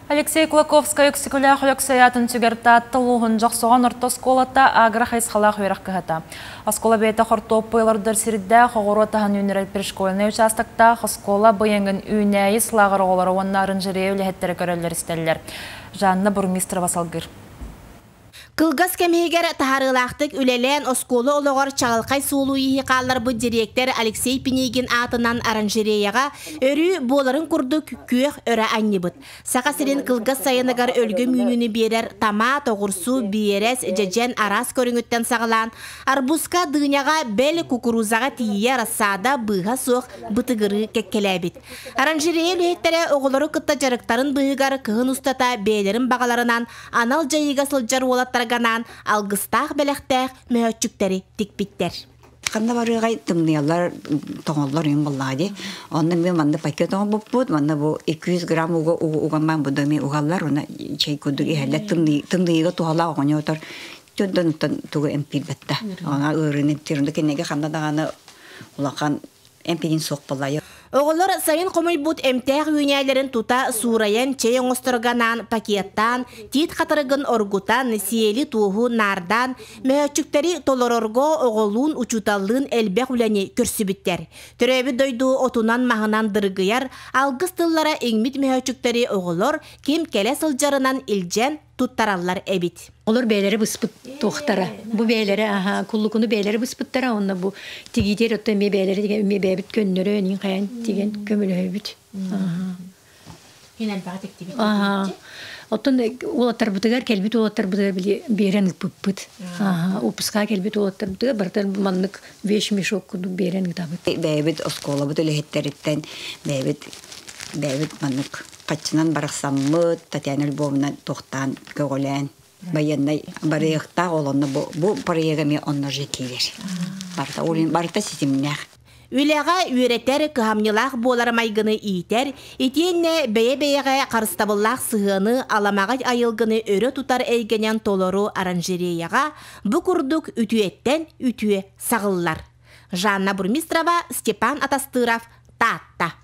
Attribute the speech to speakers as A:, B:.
A: Алексей Кулаковская үксікілі құлықсаятын түгертатты луғын жақсоған орта сколата агра хайсқалақ өріқ кіғата. Аскола бейті құртоп бұйлардар сірді қоғыру тағын үнірет першкөліне участықта қыскола бұйыңын үйнәйі сылағыр оғылары оннарын жірей өлігеттері көрелер істелілер. Жанны Бурмистрова салғыр.
B: Кылгас кемегер тахарылақтық үлелен осколы олығыр чағылқай суылу ехи қалар бұ директор Алексей Пенегин атынан оранжереяға өрі боларын күрді көк өрі әнне бұд. Сақасырен кылгас сайынығар өлгі мүйіні берер тама тоғырсу биерес жәжен арас көріңіттен сағылан арбузка дыняға бәл кукурузаға тие рассада бұға соқ бұтығыры кеккеләбіт. Оранжерея үлеттері оғылары күтті жарықтарын бұғығар кығын ұстата бәлерін бағаларынан анал жайыға сылжар олаттар ганан алгыстақ бәләқтәқ мөһөтчүктәри тикпиттер.
C: Канда барыгай тымныялар тоңоллар юм буллады. Онны мен манда пакет тоңып манда бу 200 грамм угаман бу дами угаллар она чай кудур ихәллә тымныйга тугала огоньотор. Төддән тугы эмпил бетте. Ана өренеп тирендә кенеге ханда даганы улакан эмпилин соқ буллай.
B: Оғылыр сайын қомыл бұд әмтәқ үйнәлерін тута сурайын чей оңыстырғанан, пакеттан, тит қатырығын оргутан, сиели туғу нардан, мөһөтчүктері толорорго оғылуын учуталын әлбәқ үләне көрсібіттер. Түрәбі дойду отунан мағынан дырғыяр, алғыз тыллара еңмит мөһөтчүктері оғылыр кем кәлі сылжарынан илжен туттаралар әбит.
D: Олар бәйлері бұспыт тоқтара. Бұ бәйлері, күллікіні бәйлері бұспыттара. Онна бұ тегетер отта ме бәйлері деген ме бәйбіт көннері, нен қаян деген көмілі өйбіт.
B: Енен бағат ектебет.
D: Оттан олаттар бұтығар, кәлбет олаттар бұтығар бейрен бұппыт. Опысқа кәлбет олаттар бұтығар, бартар маннық веш-мешок күді бейрен ғытабыт.
C: Бәйбіт оскола бұт өлігеттеріттен бәйбіт маннық қатшынан барақсаммыт, Татьяна Львовна тоқтан көғілән. Баяндай барыяқта олонны бұл барыяғаме онны жекелер. Барта сезімнәқ.
B: Үләға үйретер кыхамнылақ болар майгыны ийтер, етенне бәе-бәеға қарыстабыллақ сығыны аламағай айылгыны өрі тұтар әйгенен толору оранжереяға бұ күрдік үтуеттен үтуе сағылылар. Жанна Бурмистрова, Степан Атастыров, Татта.